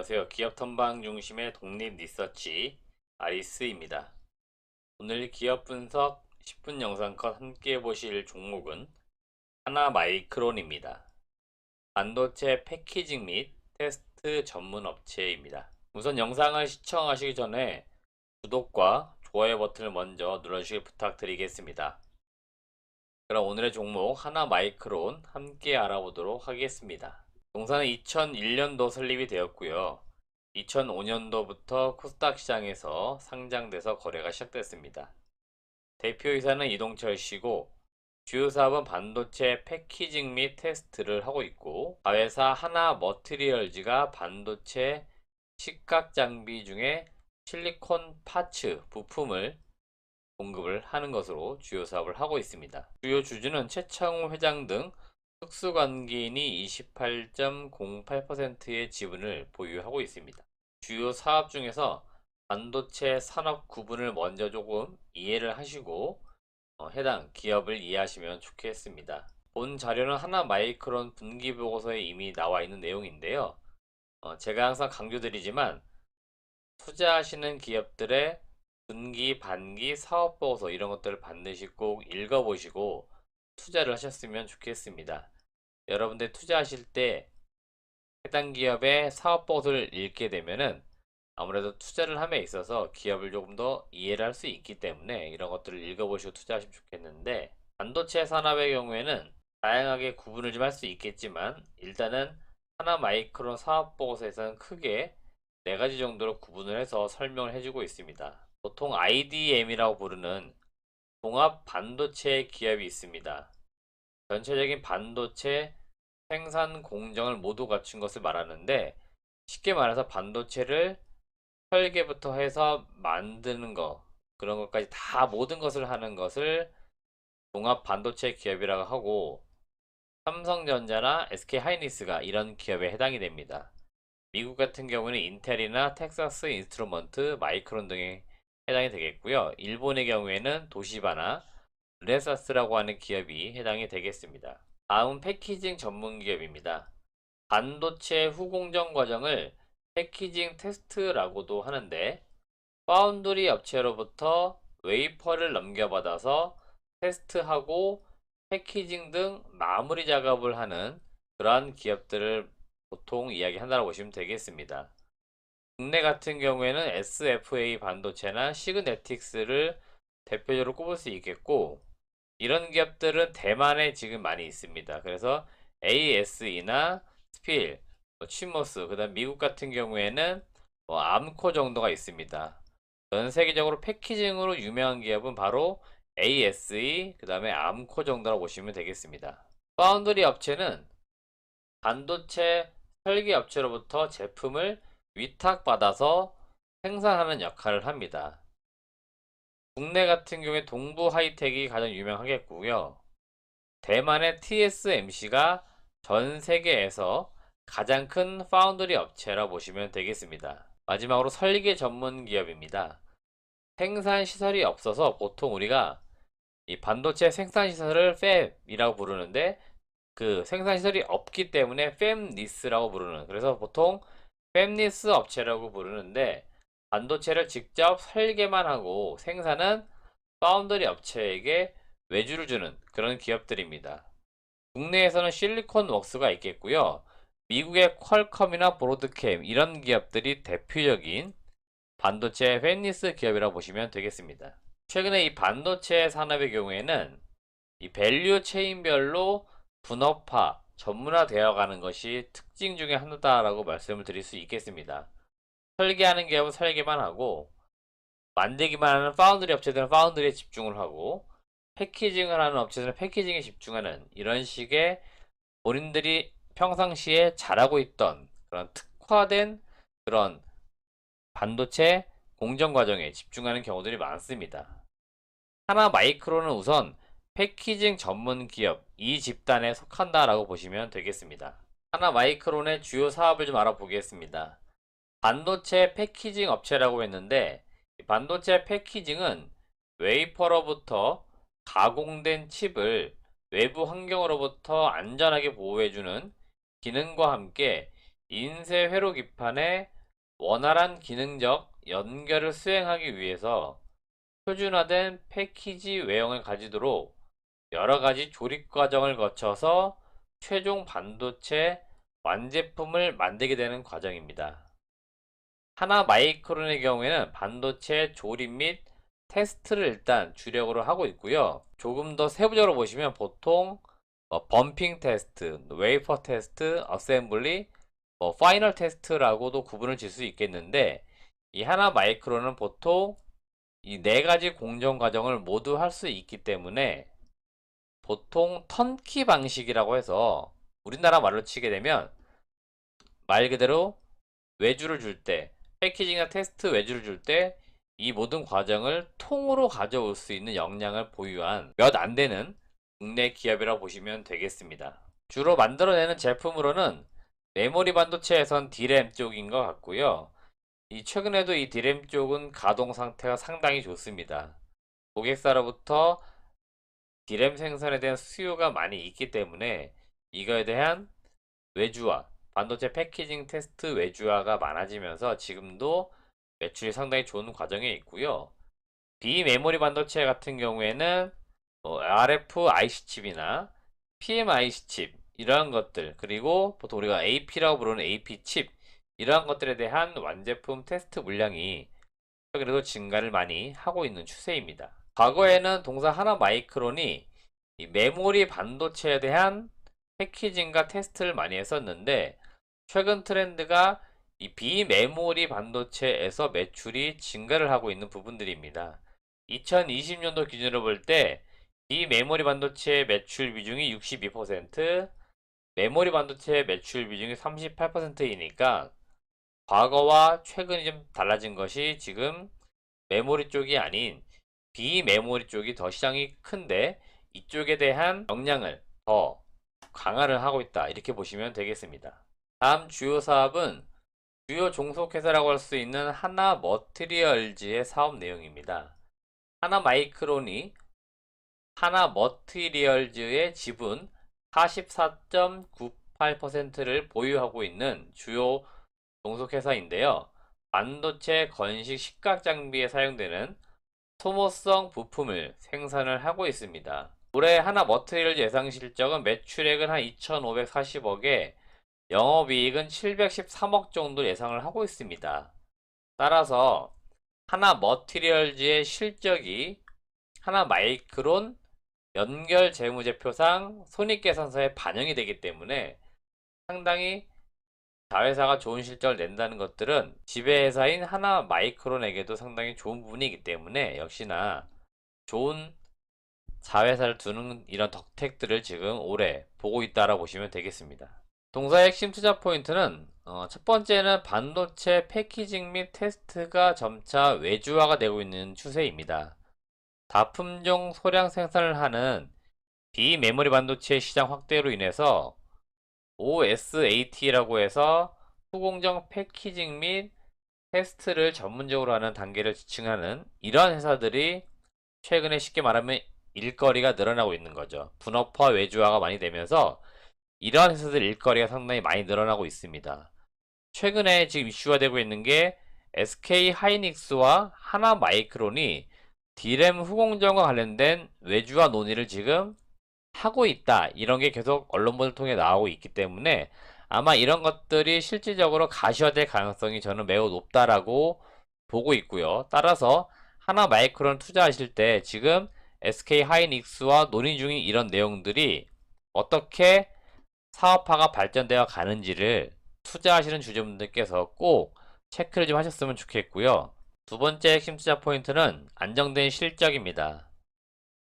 안녕하세요. 기업 탐방 중심의 독립 리서치 아리스입니다. 오늘 기업 분석 10분 영상 컷 함께 보실 종목은 하나마이크론입니다. 반도체 패키징 및 테스트 전문 업체입니다. 우선 영상을 시청하시기 전에 구독과 좋아요 버튼을 먼저 눌러주시길 부탁드리겠습니다. 그럼 오늘의 종목 하나마이크론 함께 알아보도록 하겠습니다. 동사는 2001년도 설립이 되었고요. 2005년도부터 코스닥 시장에서 상장돼서 거래가 시작됐습니다. 대표이사는 이동철 씨고 주요 사업은 반도체 패키징 및 테스트를 하고 있고 자회사 하나머티리얼즈가 반도체 식각 장비 중에 실리콘 파츠 부품을 공급을 하는 것으로 주요 사업을 하고 있습니다. 주요 주주는 최창호 회장 등 특수관계인이 28.08%의 지분을 보유하고 있습니다. 주요 사업 중에서 반도체 산업 구분을 먼저 조금 이해를 하시고 해당 기업을 이해하시면 좋겠습니다. 본 자료는 하나마이크론 분기보고서에 이미 나와 있는 내용인데요. 제가 항상 강조드리지만 투자하시는 기업들의 분기, 반기, 사업보고서 이런 것들을 반드시 꼭 읽어보시고 투자를 하셨으면 좋겠습니다. 여러분들 투자하실 때 해당 기업의 사업보고서를 읽게 되면은 아무래도 투자를 함에 있어서 기업을 조금 더 이해를 할 수 있기 때문에 이런 것들을 읽어보시고 투자하시면 좋겠는데 반도체 산업의 경우에는 다양하게 구분을 좀 할 수 있겠지만 일단은 하나마이크론 사업보고서에서는 크게 네 가지 정도로 구분을 해서 설명을 해주고 있습니다. 보통 IDM이라고 부르는 종합 반도체 기업이 있습니다. 전체적인 반도체 생산 공정을 모두 갖춘 것을 말하는데 쉽게 말해서 반도체를 설계부터 해서 만드는 거 그런 것까지 다 모든 것을 하는 것을 종합 반도체 기업이라고 하고 삼성전자나 SK하이닉스가 이런 기업에 해당이 됩니다. 미국 같은 경우는 인텔이나 텍사스 인스트루먼트, 마이크론 등에 해당이 되겠고요. 일본의 경우에는 도시바나 르네사스라고 하는 기업이 해당이 되겠습니다. 다음 패키징 전문 기업입니다. 반도체 후공정 과정을 패키징 테스트라고도 하는데 파운드리 업체로부터 웨이퍼를 넘겨받아서 테스트하고 패키징 등 마무리 작업을 하는 그러한 기업들을 보통 이야기한다고 보시면 되겠습니다. 국내 같은 경우에는 SFA 반도체나 시그네틱스를 대표적으로 꼽을 수 있겠고 이런 기업들은 대만에 지금 많이 있습니다. 그래서 ASE나 스필, 취모스, 그다음 미국 같은 경우에는 암코 정도가 있습니다. 전 세계적으로 패키징으로 유명한 기업은 바로 ASE, 그다음에 암코 정도라고 보시면 되겠습니다. 파운드리 업체는 반도체 설계 업체로부터 제품을 위탁받아서 생산하는 역할을 합니다. 국내 같은 경우에 동부 하이텍이 가장 유명하겠고요. 대만의 TSMC가 전 세계에서 가장 큰 파운드리 업체라 보시면 되겠습니다. 마지막으로 설계 전문 기업입니다. 생산 시설이 없어서 보통 우리가 이 반도체 생산 시설을 팹이라고 부르는데 그 생산 시설이 없기 때문에 팹리스라고 부르는 그래서 보통 팹리스 업체라고 부르는데 반도체를 직접 설계만 하고 생산은 파운드리 업체에게 외주를 주는 그런 기업들입니다. 국내에서는 실리콘웍스가 있겠고요. 미국의 퀄컴이나 브로드캠 이런 기업들이 대표적인 반도체 팹리스 기업이라고 보시면 되겠습니다. 최근에 이 반도체 산업의 경우에는 이 밸류 체인별로 분업화, 전문화되어 가는 것이 특징 중에 하나다라고 말씀을 드릴 수 있겠습니다. 설계하는 기업은 설계만 하고 만들기만 하는 파운드리 업체들은 파운드리에 집중을 하고 패키징을 하는 업체들은 패키징에 집중하는 이런 식의 본인들이 평상시에 잘하고 있던 그런 특화된 그런 반도체 공정 과정에 집중하는 경우들이 많습니다. 하나 마이크로는 우선 패키징 전문 기업 이 집단에 속한다라고 보시면 되겠습니다. 하나 마이크론의 주요 사업을 좀 알아보겠습니다. 반도체 패키징 업체라고 했는데 반도체 패키징은 웨이퍼로부터 가공된 칩을 외부 환경으로부터 안전하게 보호해주는 기능과 함께 인쇄 회로 기판에 원활한 기능적 연결을 수행하기 위해서 표준화된 패키지 외형을 가지도록 여러 가지 조립 과정을 거쳐서 최종 반도체 완제품을 만들게 되는 과정입니다. 하나 마이크론의 경우에는 반도체 조립 및 테스트를 일단 주력으로 하고 있고요. 조금 더 세부적으로 보시면 보통 범핑 테스트, 웨이퍼 테스트, 어셈블리, 파이널 테스트라고도 구분을 질 수 있겠는데, 이 하나 마이크론은 보통 이 네 가지 공정 과정을 모두 할 수 있기 때문에 보통 턴키 방식이라고 해서 우리나라 말로 치게 되면 말 그대로 외주를 줄 때, 패키징이나 테스트 외주를 줄 때 이 모든 과정을 통으로 가져올 수 있는 역량을 보유한 몇 안 되는 국내 기업이라고 보시면 되겠습니다. 주로 만들어내는 제품으로는 메모리 반도체에선 D램 쪽인 것 같고요. 이 최근에도 이 D램 쪽은 가동 상태가 상당히 좋습니다. 고객사로부터 D램 생산에 대한 수요가 많이 있기 때문에 이거에 대한 외주화, 반도체 패키징 테스트 외주화가 많아지면서 지금도 매출이 상당히 좋은 과정에 있고요. 비메모리 반도체 같은 경우에는 RF IC 칩이나 PMIC 칩 이러한 것들, 그리고 보통 우리가 AP라고 부르는 AP 칩 이러한 것들에 대한 완제품 테스트 물량이 최근에도 증가를 많이 하고 있는 추세입니다. 과거에는 동사 하나 마이크론이 이 메모리 반도체에 대한 패키징과 테스트를 많이 했었는데, 최근 트렌드가 이 비메모리 반도체에서 매출이 증가를 하고 있는 부분들입니다. 2020년도 기준으로 볼 때 비메모리 반도체 매출 비중이 62%, 메모리 반도체 매출 비중이 38%이니까 과거와 최근이 좀 달라진 것이 지금 메모리 쪽이 아닌 비메모리 쪽이 더 시장이 큰데 이쪽에 대한 역량을 더 강화를 하고 있다, 이렇게 보시면 되겠습니다. 다음 주요 사업은 주요 종속회사라고 할 수 있는 하나 머티리얼즈의 사업 내용입니다. 하나 마이크론이 하나 머티리얼즈의 지분 44.98%를 보유하고 있는 주요 종속회사인데요. 반도체 건식 식각 장비에 사용되는 소모성 부품을 생산을 하고 있습니다. 올해 하나 머티리얼즈 예상 실적은 매출액은 한 2,540억에 영업이익은 713억 정도 예상을 하고 있습니다. 따라서 하나 머티리얼즈의 실적이 하나 마이크론 연결 재무제표상 손익계산서에 반영이 되기 때문에 상당히 자회사가 좋은 실적을 낸다는 것들은 지배회사인 하나 마이크론에게도 상당히 좋은 부분이기 때문에 역시나 좋은 자회사를 두는 이런 덕택들을 지금 올해 보고 있다라고 보시면 되겠습니다. 동사의 핵심 투자 포인트는 첫 번째는 반도체 패키징 및 테스트가 점차 외주화가 되고 있는 추세입니다. 다품종 소량 생산을 하는 비메모리 반도체 시장 확대로 인해서 OSAT라고 해서 후공정 패키징 및 테스트를 전문적으로 하는 단계를 지칭하는 이러한 회사들이 최근에 쉽게 말하면 일거리가 늘어나고 있는 거죠. 분업화 외주화가 많이 되면서 이러한 회사들 일거리가 상당히 많이 늘어나고 있습니다. 최근에 지금 이슈가 되고 있는 게 SK 하이닉스와 하나 마이크론이 D램 후공정과 관련된 외주화 논의를 지금 하고 있다, 이런 게 계속 언론보도를 통해 나오고 있기 때문에 아마 이런 것들이 실질적으로 가시화될 가능성이 저는 매우 높다라고 보고 있고요. 따라서 하나 마이크론 투자하실 때 지금 SK 하이닉스와 논의 중인 이런 내용들이 어떻게 사업화가 발전되어 가는지를 투자하시는 주주분들께서 꼭 체크를 좀 하셨으면 좋겠고요. 두 번째 핵심 투자 포인트는 안정된 실적입니다.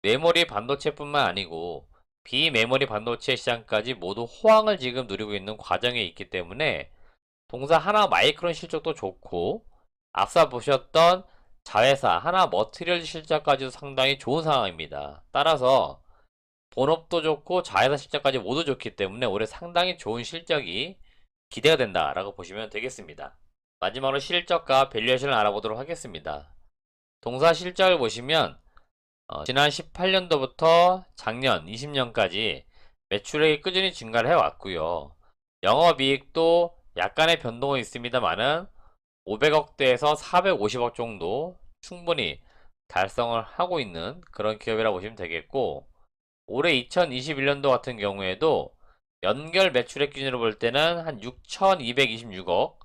메모리 반도체뿐만 아니고 비메모리 반도체 시장까지 모두 호황을 지금 누리고 있는 과정에 있기 때문에 동사 하나 마이크론 실적도 좋고 앞서 보셨던 자회사 하나 머티리얼 실적까지도 상당히 좋은 상황입니다. 따라서 본업도 좋고 자회사 실적까지 모두 좋기 때문에 올해 상당히 좋은 실적이 기대가 된다라고 보시면 되겠습니다. 마지막으로 실적과 밸류에이션을 알아보도록 하겠습니다. 동사 실적을 보시면 지난 18년도부터 작년 20년까지 매출액이 꾸준히 증가를 해왔고요. 영업이익도 약간의 변동은 있습니다만은 500억대에서 450억 정도 충분히 달성을 하고 있는 그런 기업이라고 보시면 되겠고, 올해 2021년도 같은 경우에도 연결 매출액 기준으로 볼 때는 한 6,226억,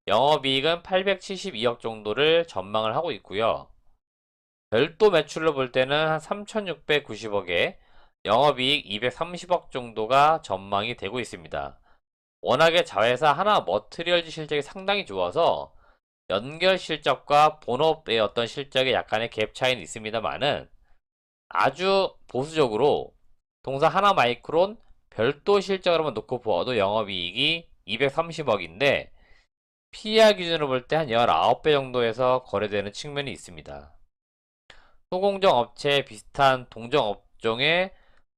영업이익은 872억 정도를 전망을 하고 있고요. 별도 매출로 볼 때는 한 3,690억에 영업이익 230억 정도가 전망이 되고 있습니다. 워낙에 자회사 하나 머트리얼즈 실적이 상당히 좋아서 연결 실적과 본업의 어떤 실적에 약간의 갭 차이는 있습니다만은, 아주 보수적으로 동사 하나 마이크론 별도 실적으로만 놓고 보아도 영업이익이 230억인데 PER 기준으로 볼 때 한 19배 정도에서 거래되는 측면이 있습니다. 소공정 업체 비슷한 동종 업종의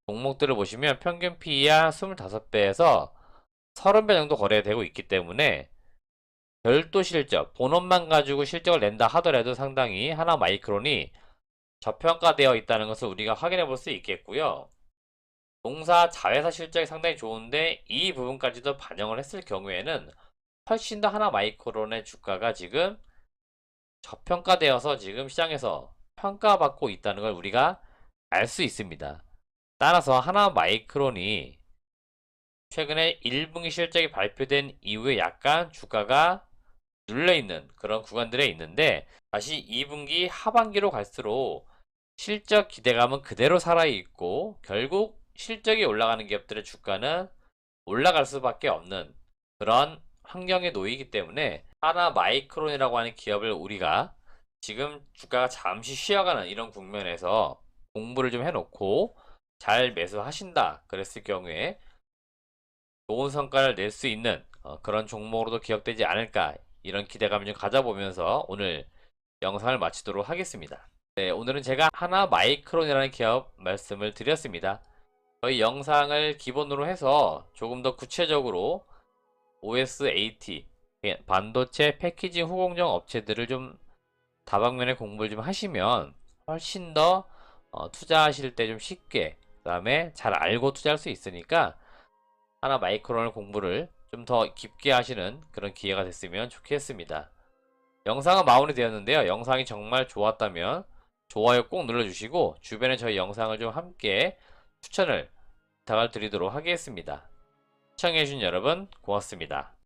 종목들을 보시면 평균 PER 25배에서 30배 정도 거래되고 있기 때문에 별도 실적, 본업만 가지고 실적을 낸다 하더라도 상당히 하나 마이크론이 저평가되어 있다는 것을 우리가 확인해 볼 수 있겠고요. 동사 자회사 실적이 상당히 좋은데 이 부분까지도 반영을 했을 경우에는 훨씬 더 하나 마이크론의 주가가 지금 저평가되어서 지금 시장에서 평가받고 있다는 걸 우리가 알 수 있습니다. 따라서 하나 마이크론이 최근에 1분기 실적이 발표된 이후에 약간 주가가 눌려있는 그런 구간들에 있는데, 다시 2분기 하반기로 갈수록 실적 기대감은 그대로 살아있고 결국 실적이 올라가는 기업들의 주가는 올라갈 수밖에 없는 그런 환경에 놓이기 때문에 하나 마이크론이라고 하는 기업을 우리가 지금 주가가 잠시 쉬어가는 이런 국면에서 공부를 좀 해놓고 잘 매수하신다 그랬을 경우에 좋은 성과를 낼 수 있는 그런 종목으로도 기억되지 않을까, 이런 기대감을 좀 가져보면서 오늘 영상을 마치도록 하겠습니다. 네, 오늘은 제가 하나 마이크론이라는 기업 말씀을 드렸습니다. 저희 영상을 기본으로 해서 조금 더 구체적으로 OSAT, 반도체 패키징 후공정 업체들을 좀 다방면에 공부를 좀 하시면 훨씬 더 투자하실 때 좀 쉽게, 그 다음에 잘 알고 투자할 수 있으니까 하나 마이크론을 공부를 좀 더 깊게 하시는 그런 기회가 됐으면 좋겠습니다. 영상은 마무리되었는데요. 영상이 정말 좋았다면 좋아요 꼭 눌러주시고 주변에 저희 영상을 좀 함께 추천을 부탁을 드리도록 하겠습니다. 시청해주신 여러분 고맙습니다.